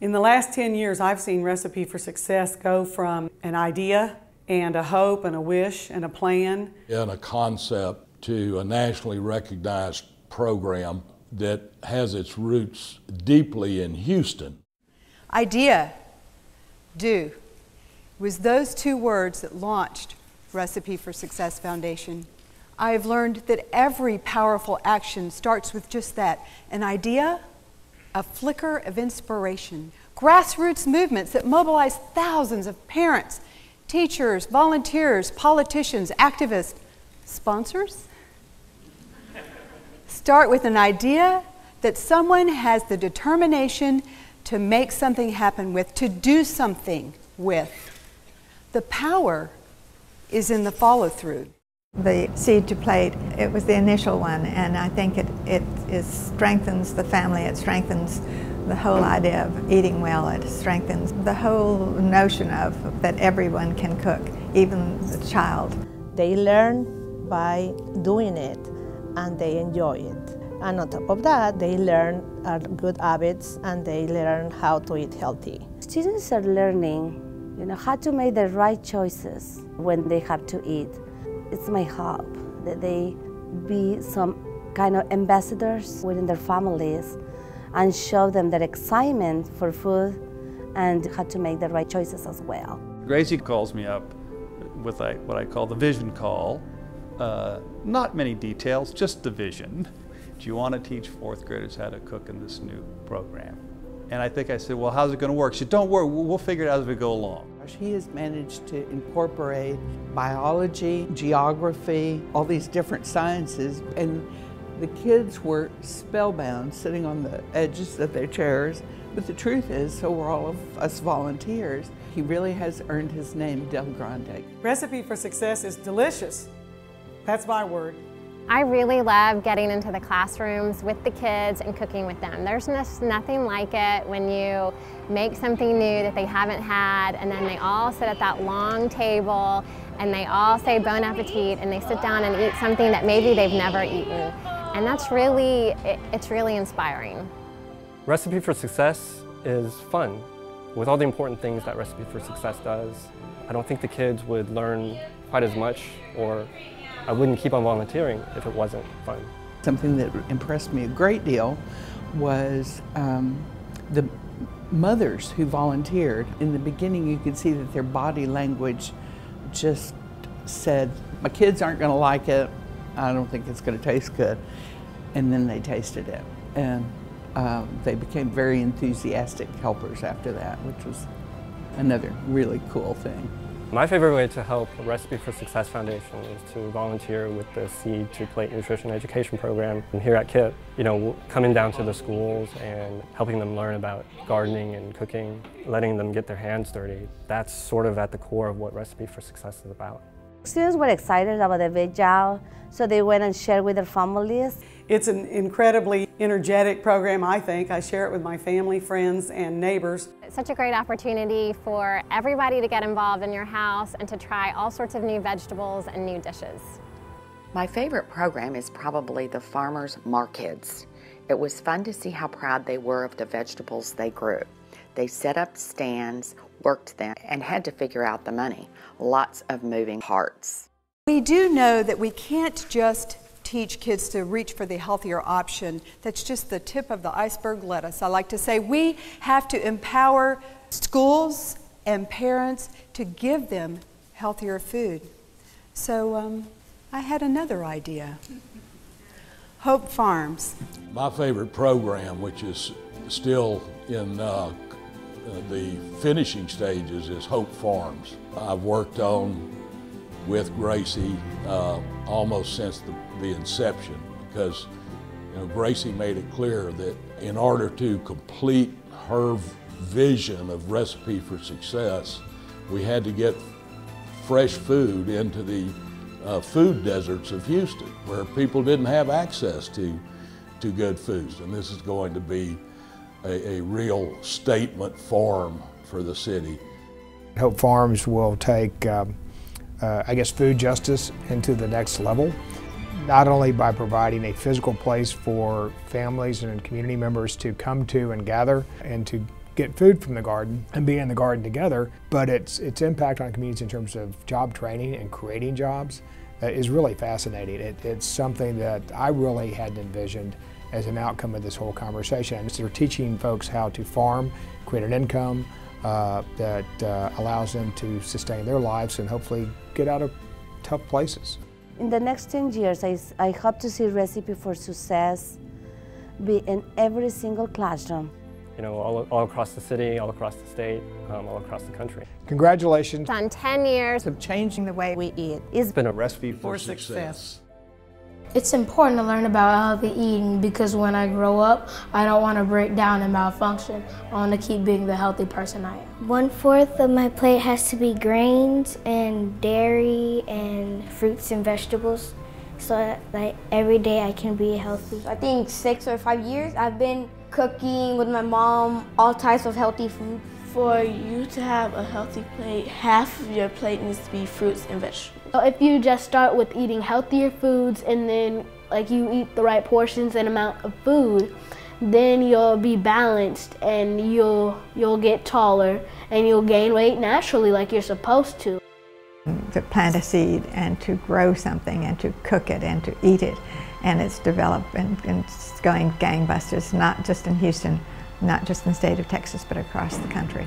In the last 10 years, I've seen Recipe for Success go from an idea and a hope and a wish and a plan and a concept to a nationally recognized program that has its roots deeply in Houston. Idea, do, was those two words that launched Recipe for Success Foundation. I have learned that every powerful action starts with just that, an idea, a flicker of inspiration. Grassroots movements that mobilize thousands of parents, teachers, volunteers, politicians, activists, sponsors. Start with an idea that someone has the determination to make something happen with, to do something with. The power is in the follow-through. The Seed to Plate, it was the initial one, and I think it strengthens the family, it strengthens the whole idea of eating well, it strengthens the whole notion of that everyone can cook, even the child. They learn by doing it and they enjoy it. And on top of that, they learn good habits and they learn how to eat healthy. Students are learning, how to make the right choices when they have to eat. It's my hope that they be some kind of ambassadors within their families and show them that excitement for food and how to make the right choices as well. Gracie calls me up with what I call the vision call. Not many details, just the vision. Do you want to teach fourth graders how to cook in this new program? And I think I said, well, how's it going to work? She said, don't worry, we'll figure it out as we go along. He has managed to incorporate biology, geography, all these different sciences, and the kids were spellbound sitting on the edges of their chairs. But the truth is, so were all of us volunteers. He really has earned his name, Del Grande. Recipe for Success is delicious. That's my word. I really love getting into the classrooms with the kids and cooking with them. There's just nothing like it when you make something new that they haven't had, and then they all sit at that long table and they all say bon appetit, and they sit down and eat something that maybe they've never eaten. And that's really, it's really inspiring. Recipe for Success is fun. With all the important things that Recipe for Success does, I don't think the kids would learn quite as much, or I wouldn't keep on volunteering if it wasn't fun. Something that impressed me a great deal was the mothers who volunteered. In the beginning, you could see that their body language just said, my kids aren't going to like it, I don't think it's going to taste good. And then they tasted it. And they became very enthusiastic helpers after that, which was another really cool thing. My favorite way to help Recipe for Success Foundation is to volunteer with the Seed to Plate Nutrition Education Program here at KIPP. Coming down to the schools and helping them learn about gardening and cooking, letting them get their hands dirty. That's sort of at the core of what Recipe for Success is about. Students were excited about the Vigil, so they went and shared with their families. It's an incredibly energetic program, I think. I share it with my family, friends, and neighbors. It's such a great opportunity for everybody to get involved in your house and to try all sorts of new vegetables and new dishes. My favorite program is probably the Farmers Markets. It was fun to see how proud they were of the vegetables they grew. They set up stands, worked them, and had to figure out the money. Lots of moving parts. We do know that we can't just teach kids to reach for the healthier option. That's just the tip of the iceberg lettuce. I like to say we have to empower schools and parents to give them healthier food. So I had another idea. Hope Farms. My favorite program, which is still in the finishing stages, is Hope Farms. I've worked on with Gracie almost since the inception, because Gracie made it clear that in order to complete her vision of Recipe for Success, we had to get fresh food into the food deserts of Houston, where people didn't have access to good foods. And this is going to be a real statement farm for the city. Hope Farms will take food justice into the next level, not only by providing a physical place for families and community members to come to and gather and to get food from the garden and be in the garden together, but its impact on communities in terms of job training and creating jobs is really fascinating. It's something that I really hadn't envisioned as an outcome of this whole conversation. And they're teaching folks how to farm, create an income that allows them to sustain their lives and hopefully get out of tough places. In the next 10 years, I hope to see Recipe for Success be in every single classroom. You know, all across the city, all across the state, all across the country. Congratulations. It's on 10 years of changing the way we eat. It's been a Recipe for Success. It's important to learn about healthy eating because when I grow up, I don't want to break down and malfunction. I want to keep being the healthy person I am. 1/4 of my plate has to be grains and dairy and fruits and vegetables, so that like every day I can be healthy. I think 6 or 5 years I've been cooking with my mom all types of healthy food. For you to have a healthy plate, half of your plate needs to be fruits and vegetables. So if you just start with eating healthier foods and then like you eat the right portions and amount of food, then you'll be balanced and you'll get taller and you'll gain weight naturally like you're supposed to. To plant a seed and to grow something and to cook it and to eat it, and it's developed and it's going gangbusters, not just in Houston, not just in the state of Texas, but across the country.